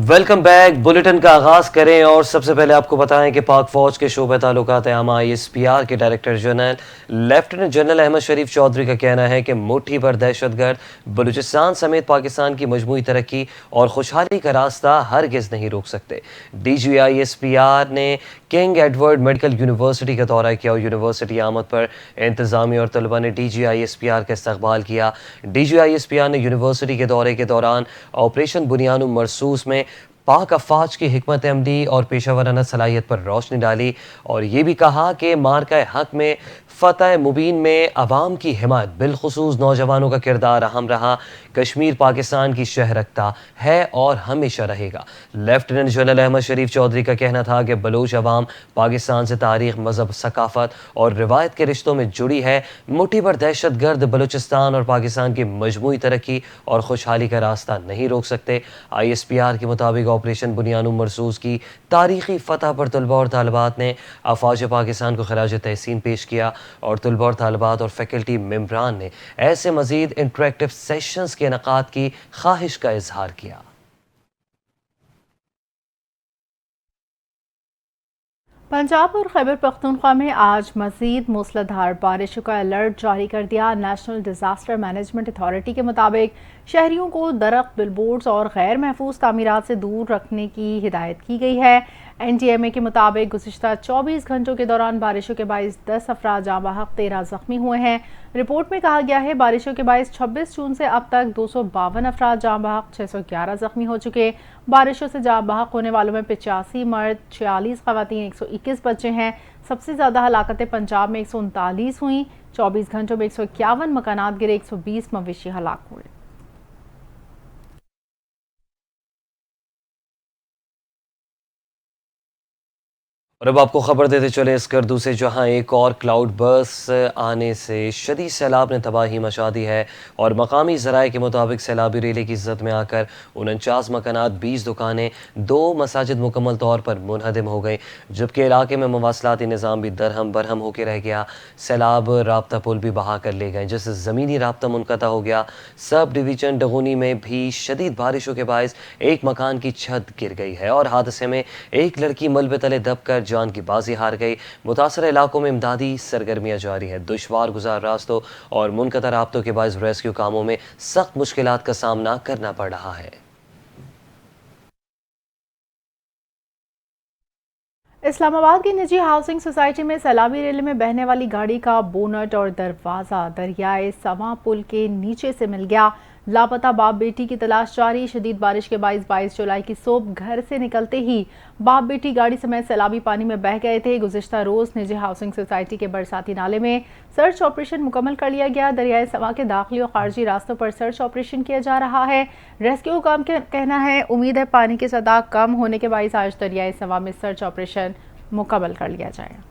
Welcome back. Bulletin کا آغاز کریں اور سب سے پہلے آپ کو بتائیں کہ پاک فوج کے شعبہ تعلقات عامہ ISPR کے director general lieutenant general Ahmed Sharif Chaudhry کا کہنا ہے کہ مٹھی بھر دہشت گرد بلوچستان سمیت پاکستان کی مجموعی ترقی اور خوشحالی کا راستہ ہرگز نہیں روک سکتے۔ DG ISPR نے کنگ ایڈورڈ میڈیکل یونیورسٹی کا دورہ کیا اور یونیورسٹی آمد پر انتظامیہ اور طلبہ نے DG ISPR کا استقبال کیا۔ DG ISPR نے یونیورسٹی کے دورے کے دوران آپریشن بنیان مرصوص میں پاک افواج کی حکمت عملی اور پیشہ ورانہ صلاحیت پر روشنی ڈالی اور یہ بھی کہا کہ مارکہ حق میں فتح مبین میں عوام کی حمایت بالخصوص نوجوانوں کا کردار اہم رہا۔ کشمیر پاکستان کی شہ رکھتا ہے اور ہمیشہ رہے گا۔ لیفٹیننٹ جنرل احمد شریف چودھری کا کہنا تھا کہ بلوچ عوام پاکستان سے تاریخ، مذہب، ثقافت اور روایت کے رشتوں میں جڑی ہے۔ مٹھی بھر دہشت گرد بلوچستان اور پاکستان کی مجموعی ترقی اور خوشحالی کا راستہ نہیں روک سکتے۔ ISPR کے مطابق آپریشن بنیان مرصوص کی تاریخی فتح پر طلباء اور طالبات نے افواج پاکستان کو خراج تحسین پیش کیا اور طلباء اور طالبات اور فیکلٹی ممبران نے ایسے مزید انٹریکٹیو سیشنز کے انعقاد کی خواہش کا اظہار کیا۔ پنجاب اور خیبر پختونخوا میں آج مزید موسلا دھار بارشوں کا الرٹ جاری کر دیا۔ نیشنل ڈیزاسٹر مینجمنٹ اتھارٹی کے مطابق شہریوں کو درخت، بل بورڈز اور غیر محفوظ تعمیرات سے دور رکھنے کی ہدایت کی گئی ہے۔ NDMA کے مطابق گزشتہ 24 گھنٹوں کے دوران بارشوں کے باعث 10 افراد جاں بحق، 13 زخمی ہوئے ہیں۔ رپورٹ میں کہا گیا ہے بارشوں کے باعث 26 جون سے اب تک 252 افراد جاں بحق، 611 زخمی ہو چکے۔ بارشوں سے جاں بحق ہونے والوں میں 85 مرد، 46 خواتین، 121 بچے ہیں۔ سب سے زیادہ ہلاکتیں پنجاب میں 139 ہوئیں۔ 24 گھنٹوں میں 151 مکانات گرے، 120 مویشی ہلاک ہوئے۔ اور اب آپ کو خبر دیتے چلے اسکردو سے، جہاں ایک اور کلاؤڈ برس آنے سے شدید سیلاب نے تباہی مچا دی ہے اور مقامی ذرائع کے مطابق سیلابی ریلے کی زد میں آ کر 49 مکانات، 20 دکانیں، 2 مساجد مکمل طور پر منہدم ہو گئیں، جبکہ علاقے میں مواصلاتی نظام بھی درہم برہم ہو کے رہ گیا۔ سیلاب رابطہ پل بھی بہا کر لے گئے، جس سے زمینی رابطہ منقطع ہو گیا۔ سب ڈویژن ڈغونی میں بھی شدید بارشوں کے باعث ایک مکان کی چھت گر گئی ہے اور حادثے میں ایک لڑکی ملبے تلے دب کر جان کی بازی ہار گئی۔ متاثرہ علاقوں میں امدادی سرگرمیاں جاری ہیں۔ دشوار گزار راستوں اور منقطع رابطوں کے باعث ریسکیو کاموں میں سخت مشکلات کا سامنا کرنا پڑ رہا ہے۔ اسلام آباد کی نجی ہاؤسنگ سوسائٹی میں سیلابی ریلے میں بہنے والی گاڑی کا بونٹ اور دروازہ دریائے سواں پل کے نیچے سے مل گیا۔ لاپتہ باپ بیٹی کی تلاش جاری۔ شدید بارش کے باعث 22 جولائی کی صبح گھر سے نکلتے ہی باپ بیٹی گاڑی سمیت سیلابی پانی میں بہہ گئے تھے۔ گزشتہ روز نجی ہاؤسنگ سوسائٹی کے برساتی نالے میں سرچ آپریشن مکمل کر لیا گیا۔ دریائے سواں کے داخلی اور خارجی راستوں پر سرچ آپریشن کیا جا رہا ہے۔ ریسکیو حکام کا کہنا ہے امید ہے پانی کی سطح کم ہونے کے باعث آج دریائے سواں میں سرچ آپریشن مکمل کر لیا جائے۔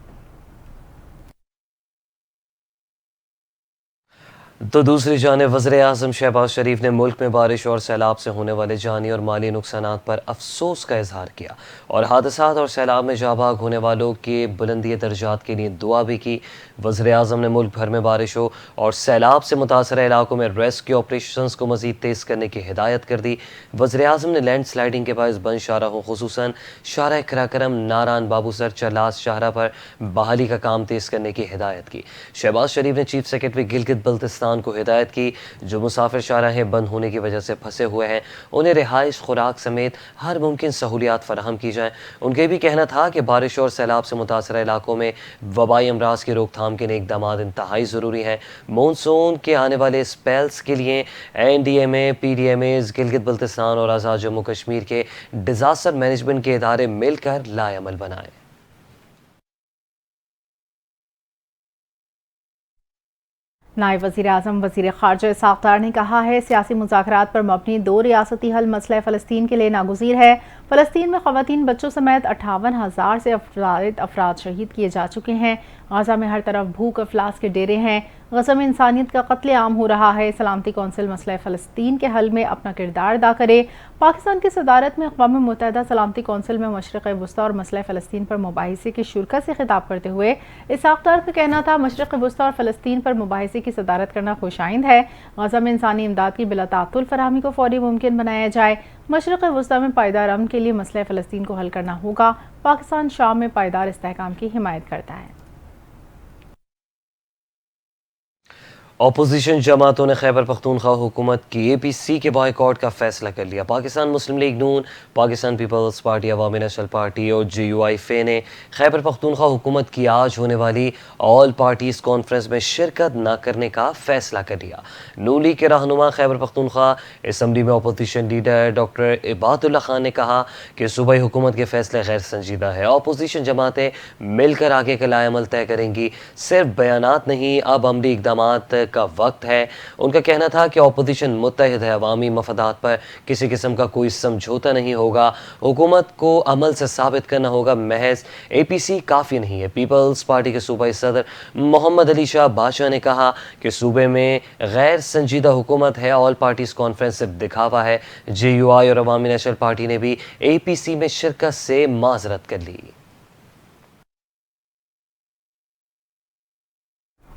تو دوسری جانب وزیر اعظم شہباز شریف نے ملک میں بارش اور سیلاب سے ہونے والے جانی اور مالی نقصانات پر افسوس کا اظہار کیا اور حادثات اور سیلاب میں جاں بحق ہونے والوں کے بلندی درجات کے لیے دعا بھی کی۔ وزیر اعظم نے ملک بھر میں بارشوں اور سیلاب سے متاثرہ علاقوں میں ریسکیو آپریشنز کو مزید تیز کرنے کی ہدایت کر دی۔ وزیر اعظم نے لینڈ سلائیڈنگ کے باعث بند شاہراہوں خصوصاً شاہراہ کراکرم، ناران بابو سر، چلاس شاہراہ پر بحالی کا کام تیز کرنے کی ہدایت کی۔ شہباز شریف نے چیف سیکرٹری گلگت بلتستان کو ہدایت کی جو مسافر شاہراہیں بند ہونے کی وجہ سے پھنسے ہوئے ہیں انہیں رہائش، خوراک سمیت ہر ممکن سہولیات فراہم کی جائیں۔ ان کا یہ بھی کہنا تھا کہ بارش اور سیلاب سے متاثرہ علاقوں میں وبائی امراض کی روک تھام کے لیے اقدامات انتہائی ضروری ہیں۔ مونسون کے آنے والے اسپیلز کے لیے NDMA، PDMAs، گلگت بلتستان اور آزاد جموں کشمیر کے ڈیزاسٹر مینجمنٹ کے ادارے مل کر لائے عمل بنائیں۔ نائب وزیر اعظم وزیر خارجہ اسحاق ڈار نے کہا ہے سیاسی مذاکرات پر مبنی 2 ریاستی حل مسئلہ فلسطین کے لیے ناگزیر ہے۔ فلسطین میں خواتین، بچوں سمیت 58,000 سے افراد شہید کیے جا چکے ہیں۔ غزہ میں ہر طرف بھوک افلاس کے ڈیرے ہیں، غزہ میں انسانیت کا قتل عام ہو رہا ہے۔ سلامتی کونسل مسئلہ فلسطین کے حل میں اپنا کردار ادا کرے۔ پاکستان کی صدارت میں اقوام متحدہ سلامتی کونسل میں مشرق وسطیٰ اور مسئلہ فلسطین پر مباحثے کی شرکت سے خطاب کرتے ہوئے اسحاق ڈار کا کہنا تھا، مشرق وسطیٰ اور فلسطین پر مباحثے کی صدارت کرنا خوش آئند ہے۔ غزہ میں انسانی امداد کی بلا تعطل فراہمی کو فوری ممکن بنایا جائے۔ مشرق وسطیٰ میں پائیدار امن کے لیے مسئلہ فلسطین کو حل کرنا ہوگا۔ پاکستان شام میں پائیدار استحکام کی حمایت کرتا ہے۔ اپوزیشن جماعتوں نے خیبر پختونخوا حکومت کی اے پی سی کے بائیکاٹ کا فیصلہ کر لیا۔ پاکستان مسلم لیگ نون، پاکستان پیپلز پارٹی، عوامی نیشنل پارٹی اور جے یو آئی فے نے خیبر پختونخوا حکومت کی آج ہونے والی آل پارٹیز کانفرنس میں شرکت نہ کرنے کا فیصلہ کر لیا۔ نون لیگ کے رہنما خیبر پختونخوا اسمبلی میں اپوزیشن لیڈر ڈاکٹر عباد اللہ خان نے کہا کہ صوبائی حکومت کے فیصلے غیر سنجیدہ ہے۔ اپوزیشن جماعتیں مل کر آگے کا لائے عمل طے کریں گی، صرف بیانات نہیں، اب عملی اقدامات کا وقت ہے۔ ان کا کہنا تھا کہ اپوزیشن متحد ہے، عوامی مفادات پر کسی قسم کا کوئی سمجھوتا نہیں ہوگا، حکومت کو عمل سے ثابت کرنا ہوگا، محض اے پی سی کافی نہیں ہے۔ پیپلز پارٹی کے صوبائی صدر محمد علی شاہ بادشاہ نے کہا کہ صوبے میں غیر سنجیدہ حکومت ہے، آل پارٹیز کانفرنس صرف دکھاوا ہے۔ جے یو آئی اور عوامی نیشنل پارٹی نے بھی اے پی سی میں شرکت سے معذرت کر لی۔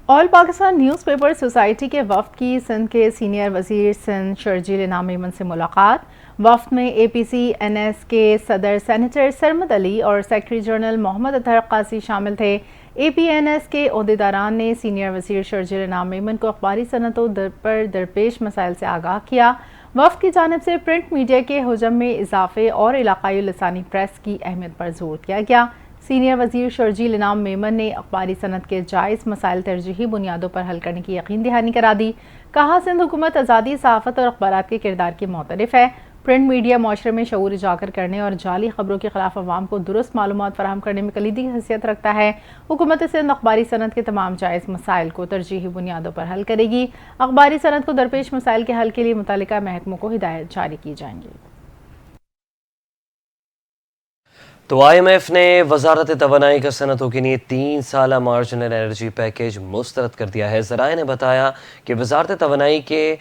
آل پاکستان نیوز پیپر سوسائٹی کے وفد کی سندھ کے سینئر وزیر سندھ شرجیل انعام میمن سے ملاقات۔ وفد میں اے پی سی این ایس کے صدر سینیٹر سرمد علی اور سیکرٹری جنرل محمد اطہر قاضی شامل تھے۔ اے پی این ایس کے عہدیداران نے سینئر وزیر شرجیل انعام میمن کو اخباری صنعتوں پر درپیش مسائل سے آگاہ کیا۔ وفد کی جانب سے پرنٹ میڈیا کے حجم میں اضافے اور علاقائی لسانی پریس کی اہمیت پر زور دیا گیا۔ سینئر وزیر شرجیل انعام میمن نے اخباری صنعت کے جائز مسائل ترجیحی بنیادوں پر حل کرنے کی یقین دہانی کرا دی۔ کہا، سندھ حکومت آزادی صحافت اور اخبارات کے کردار کی معترف ہے۔ پرنٹ میڈیا معاشرے میں شعور اجاگر کرنے اور جعلی خبروں کے خلاف عوام کو درست معلومات فراہم کرنے میں کلیدی حیثیت رکھتا ہے۔ حکومت سندھ اخباری صنعت کے تمام جائز مسائل کو ترجیحی بنیادوں پر حل کرے گی۔ اخباری صنعت کو درپیش مسائل کے حل کے لیے متعلقہ محکموں کو ہدایات جاری کی جائیں گی۔ تو آئی ایم ایف نے وزارت توانائی کا صنعتوں کے لیے 3 سالہ مارجنل انرجی پیکیج مسترد کر دیا ہے۔ ذرائع نے بتایا کہ وزارت توانائی کے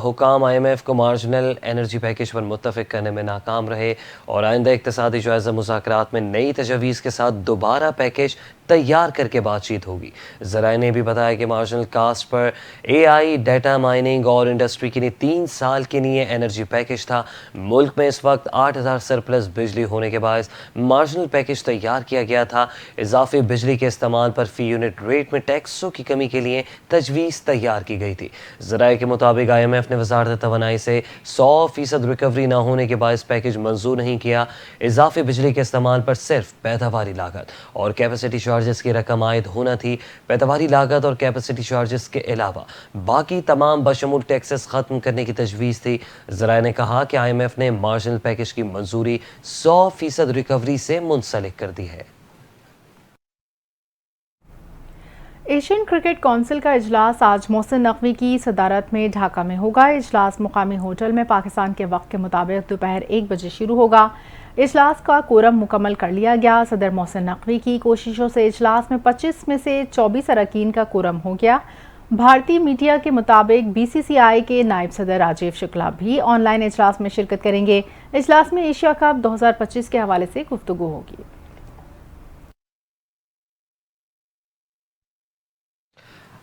حکام آئی ایم ایف کو مارجنل انرجی پیکیج پر متفق کرنے میں ناکام رہے اور آئندہ اقتصادی جائزہ مذاکرات میں نئی تجاویز کے ساتھ دوبارہ پیکیج تیار کر کے بات چیت ہوگی۔ ذرائع نے بھی بتایا کہ مارجنل کاسٹ پر اے آئی، ڈیٹا مائننگ اور انڈسٹری کے لیے 3 سال کے لیے انرجی پیکیج تھا۔ ملک میں اس وقت 8000 سرپلس بجلی ہونے کے باعث مارجنل پیکیج تیار کیا گیا تھا۔ اضافی بجلی کے استعمال پر فی یونٹ ریٹ میں ٹیکسوں کی کمی کے لیے تجویز تیار کی گئی تھی۔ ذرائع کے مطابق آئی ایم ایف نے وزارت توانائی سے 100% ریکوری نہ ہونے کے باعث پیکیج منظور نہیں کیا۔ اضافی بجلی کے استعمال پر صرف پیداواری لاگت اور کیپیسٹی چارجز کی رقم عائد ہونا تھی۔ پیداواری لاگت اور کیپیسٹی چارجز کے علاوہ باقی تمام بشمول ٹیکسز ختم کرنے کی تجویز تھی۔ ذرائع نے کہا کہ آئی ایم ایف نے مارجنل پیکیج کی منظوری 100% ریکوری سے منسلک کر دی ہے۔ ایشین کرکٹ کونسل کا اجلاس آج محسن نقوی کی صدارت میں ڈھاکہ میں ہوگا۔ اجلاس مقامی ہوٹل میں پاکستان کے وقت کے مطابق دوپہر 1 بجے شروع ہوگا۔ اجلاس کا کورم مکمل کر لیا گیا۔ صدر محسن نقوی کی کوششوں سے اجلاس میں 25 میں سے 24 اراکین کا کورم ہو گیا۔ بھارتی میڈیا کے مطابق بی سی سی آئی کے نائب صدر راجیو شکلا بھی آن لائن اجلاس میں شرکت کریں گے۔ اجلاس میں ایشیا کپ 2025 کے حوالے سے گفتگو ہوگی۔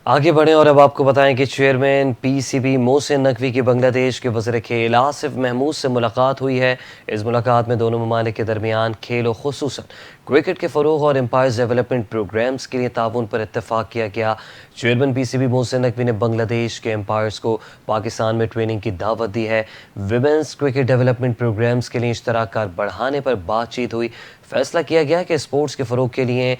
آگے بڑھیں اور اب آپ کو بتائیں کہ chairman P C B Mohsin Naqvi کی بنگلہ دیش کے وزیر کھیل آصف محمود سے ملاقات ہوئی ہے۔ اس ملاقات میں دونوں ممالک کے درمیان کھیل و خصوصاً کرکٹ کے فروغ اور امپائرز ڈیولپمنٹ پروگرامز کے لیے تعاون پر اتفاق کیا گیا۔ Chairman P C B Mohsin Naqvi نے بنگلہ دیش کے امپائرز کو پاکستان میں ٹریننگ کی دعوت دی ہے۔ ویمنز کرکٹ ڈیولپمنٹ پروگرامز کے لیے اشتراک کار بڑھانے پر بات چیت ہوئی۔ فیصلہ کیا گیا کہ اسپورٹس کے فروغ کے لیے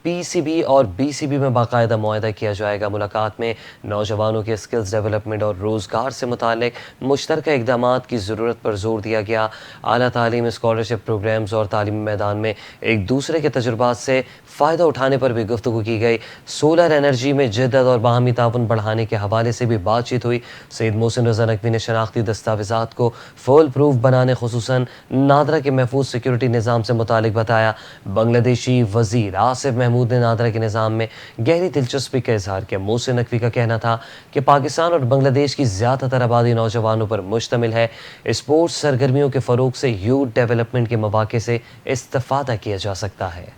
پی سی بی اور بی سی بی میں باقاعدہ معاہدہ کیا جائے گا۔ ملاقات میں نوجوانوں کے اسکلز ڈیولپمنٹ اور روزگار سے متعلق مشترکہ اقدامات کی ضرورت پر زور دیا گیا۔ اعلیٰ تعلیم، اسکالرشپ پروگرامز اور تعلیمی میدان میں ایک دوسرے کے تجربات سے فائدہ اٹھانے پر بھی گفتگو کی گئی۔ سولر انرجی میں جدت اور باہمی تعاون بڑھانے کے حوالے سے بھی بات چیت ہوئی۔ سید محسن رضا نقوی نے شناختی دستاویزات کو فول پروف بنانے، خصوصاً نادرا کے محفوظ سیکیورٹی نظام سے متعلق بتایا۔ بنگلہ وزیر آصف محمود نے نادرا کے نظام میں گہری دلچسپی کا اظہار کیا۔ محسن نقوی کا کہنا تھا کہ پاکستان اور بنگلہ دیش کی زیادہ تر آبادی نوجوانوں پر مشتمل ہے۔ اسپورٹس سرگرمیوں کے فروغ سے یوتھ ڈیولپمنٹ کے مواقع سے استفادہ کیا جا سکتا ہے۔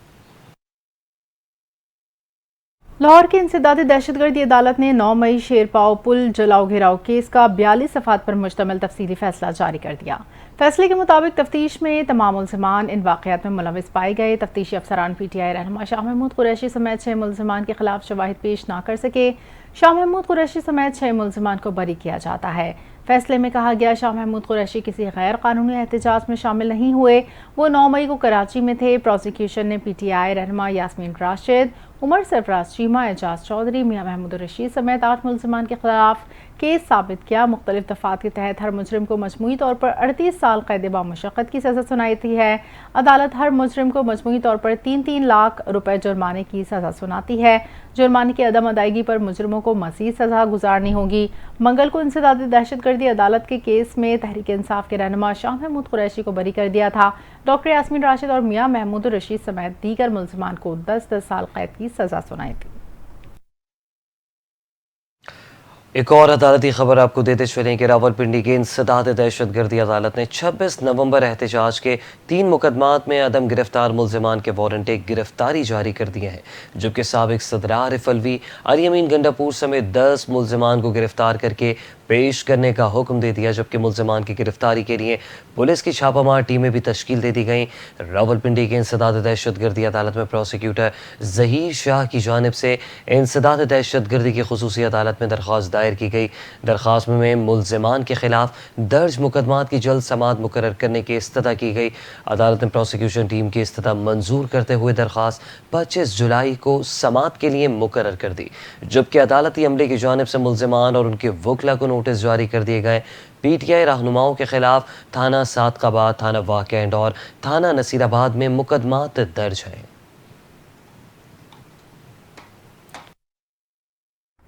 لاہور کی انسدادی دہشت گردی عدالت نے 9 مئی شیرپاؤ پل جلاؤ گھیراؤ کیس کا 42 صفحات پر مشتمل تفصیلی فیصلہ جاری کر دیا۔ فیصلے کے مطابق تفتیش میں تمام ملزمان ان واقعات میں ملوث پائے گئے۔ تفتیشی افسران پی ٹی آئی رہنما شاہ محمود قریشی سمیت 6 ملزمان کے خلاف شواہد پیش نہ کر سکے۔ شاہ محمود قریشی سمیت 6 ملزمان کو بری کیا جاتا ہے۔ فیصلے میں کہا گیا شاہ محمود قریشی کسی غیر قانونی احتجاج میں شامل نہیں ہوئے، وہ 9 مئی کو کراچی میں تھے۔ پروسیکیوشن نے پی ٹی آئی رہنما یاسمین راشد، عمر سرفراز چیمہ، اعجاز چودھری، میاں محمود رشید سمیت 8 ملزمان کے خلاف کیس ثابت کیا۔ مختلف دفعات کے تحت ہر مجرم کو مجموعی طور پر 38 سال قید بامشقت کی سزا سنائی تھی ہے۔ عدالت ہر مجرم کو مجموعی طور پر 3-3 لاکھ روپے جرمانے کی سزا سناتی ہے۔ جرمانے کی عدم ادائیگی پر مجرموں کو مزید سزا گزارنی ہوگی۔ منگل کو انسدادی دہشت گردی عدالت کے کیس میں تحریک انصاف کے رہنما شاہ محمود قریشی کو بری کر دیا تھا۔ ڈاکٹر یاسمین راشد اور میاں محمود رشید سمیت دیگر ملزمان کو 10-10 سال قید کی سزا سنائی تھی۔ ایک اور عدالتی خبر آپ کو دیتے چلیں کہ راولپنڈی کی انسداد دہشت گردی عدالت نے 26 نومبر احتجاج کے 3 مقدمات میں عدم گرفتار ملزمان کے وارنٹ گرفتاری جاری کر دیے ہیں، جبکہ سابق صدر عارف الوی، اریمین گنڈاپور سمیت 10 ملزمان کو گرفتار کر کے پیش کرنے کا حکم دے دیا، جبکہ ملزمان کی گرفتاری کے لیے پولیس کی چھاپہ مار ٹیمیں بھی تشکیل دے دی گئیں۔ راولپنڈی کی انسداد دہشت گردی عدالت میں پروسیکیوٹر ظہیر شاہ کی جانب سے انسداد دہشت گردی کی خصوصی عدالت میں درخواست دائر کی گئی۔ درخواست میں ملزمان کے خلاف درج مقدمات کی جلد سماعت مقرر کرنے کی استدعا کی گئی۔ عدالت نے پروسیکیوشن ٹیم کی استدعا منظور کرتے ہوئے درخواست 25 جولائی کو سماعت کے لیے مقرر کر دی، جبکہ عدالتی عملے کی جانب سے ملزمان اور ان کے وکلا کو نوٹس جاری کر دیے گئے۔ پی ٹی آئی رہنماؤں کے خلاف تھانہ صادقآباد، تھانہ واقع اور تھانہ نصیر آباد میں مقدمات درج ہیں۔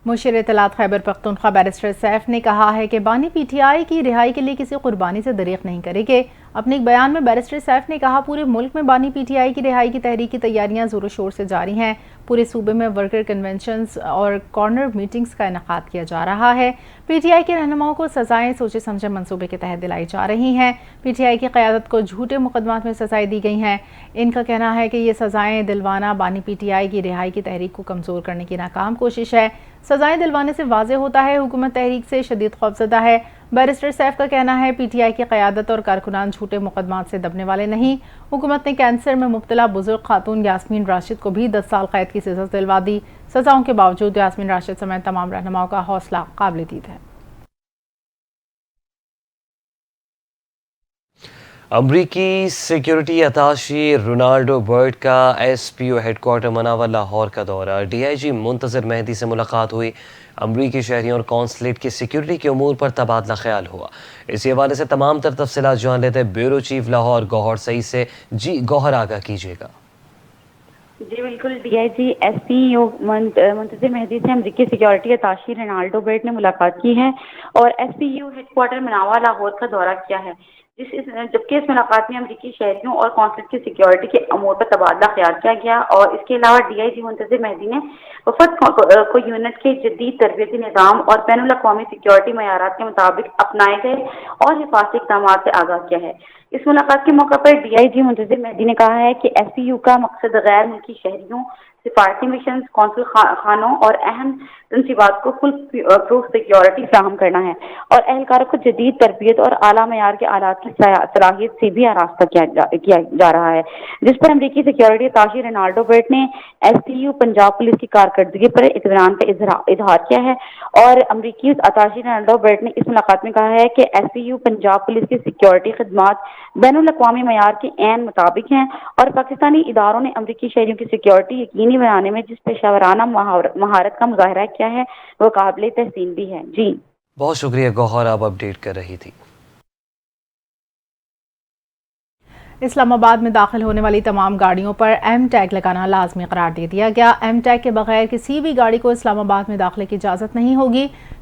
مشیر اطلاعات خیبر پختونخوا بیرسٹر سیف نے کہا ہے کہ بانی پی ٹی آئی کی رہائی کے لیے کسی قربانی سے دریغ نہیں کرے گے۔ اپنے ایک بیان میں بیرسٹر سیف نے کہا پورے ملک میں بانی پی ٹی آئی کی رہائی کی تحریک کی تیاریاں زور و شور سے جاری ہیں۔ پورے صوبے میں ورکر کنونشنز اور کارنر میٹنگز کا انعقاد کیا جا رہا ہے۔ پی ٹی آئی کے رہنماؤں کو سزائیں سوچے سمجھے منصوبے کے تحت دلائی جا رہی ہیں۔ پی ٹی آئی کی قیادت کو جھوٹے مقدمات میں سزائیں دی گئی ہیں۔ ان کا کہنا ہے کہ یہ سزائیں دلوانا بانی پی ٹی آئی کی رہائی کی تحریک کو کمزور کرنے کی ناکام کوشش ہے۔ سزائیں دلوانے سے واضح ہوتا ہے حکومت تحریک سے شدید خوفزدہ ہے۔ بیرسٹر سیف کا کہنا ہے پی ٹی آئی کی قیادت اور کارکنان جھوٹے مقدمات سے دبنے والے نہیں۔ حکومت نے کینسر میں مبتلا بزرگ خاتون یاسمین راشد کو بھی 10 سال قید کی سزا دلوا دی۔ سزاؤں کے باوجود یاسمین راشد سمیت تمام رہنماؤں کا حوصلہ قابل دید ہے۔ امریکی سیکیورٹی اتاشی رونالڈو برٹ کا ایس پی او ہیڈ کوارٹر مناور لاہور کا دورہ۔ ڈی آئی جی منتظر مہدی سے ملاقات ہوئی۔ امریکی شہریوں اور قونصلیٹ کی سیکیورٹی کے امور پر تبادلہ خیال ہوا۔ اسی حوالے سے تمام تر تفصیلات جان لیتے بیورو چیف لاہور گوہر سعید سے۔ جی گوہر، آگاہ کیجیے گا۔ جی بالکل، D I G S P او منتظر مہدی سے امریکی سیکیورٹی اتاشی رونالڈو برٹ نے ملاقات کی ہے اور S P U head quarter Manawa Lahore کا دورہ کیا ہے، جبکہ اس ملاقات میں امریکی شہریوں اور قونصلیٹ کی سیکیورٹی کے امور پر تبادلہ خیال کیا گیا۔ اور اس کے علاوہ ڈی آئی جی منتظر مہدی نے وفد کو یونٹ کے جدید تربیتی نظام اور بین الاقوامی سیکیورٹی معیارات کے مطابق اپنائے گئے اور حفاظتی اقدامات سے آگاہ کیا ہے۔ اس ملاقات کے موقع پر ڈی آئی جی منتظر مہدی نے کہا ہے کہ ایس پی یو کا مقصد غیر ملکی شہریوں، سفارتی مشنز، قونصل خانوں اور اہم تنصیبات کو فل پروف سیکیورٹی فراہم کرنا ہے اور اہلکاروں کو جدید تربیت اور اعلیٰ معیار کے آلات کی صلاحیت سے بھی آراستہ کیا جا رہا ہے، جس پر امریکی سیکیورٹی اتاشی رونالڈو برٹ نے S P you Punjab police کی کارکردگی پر اطمینان کا اظہار کیا ہے۔ اور امریکی اتاشی رونالڈو برٹ نے اس ملاقات میں کہا ہے کہ S P you Punjab police کی سیکیورٹی خدمات بین الاقوامی معیار کے عین مطابق ہیں اور پاکستانی اداروں نے امریکی شہریوں کی سیکیورٹی یقینی بنانے میں جس پیشہ ورانہ مہارت کا مظاہرہ کیا ہے وہ قابل تحسین بھی ہے۔ جی بہت شکریہ گوہر، آپ اپڈیٹ کر رہی تھی۔ اسلام آباد میں داخل ہونے والی تمام گاڑیوں پر ایم ٹیگ لگانا لازمی قرار دے دیا گیا۔ ایم ٹیگ کے بغیر کسی بھی گاڑی کو اسلام آباد میں داخلے کی اجازت نہیں ہوگی۔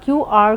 QR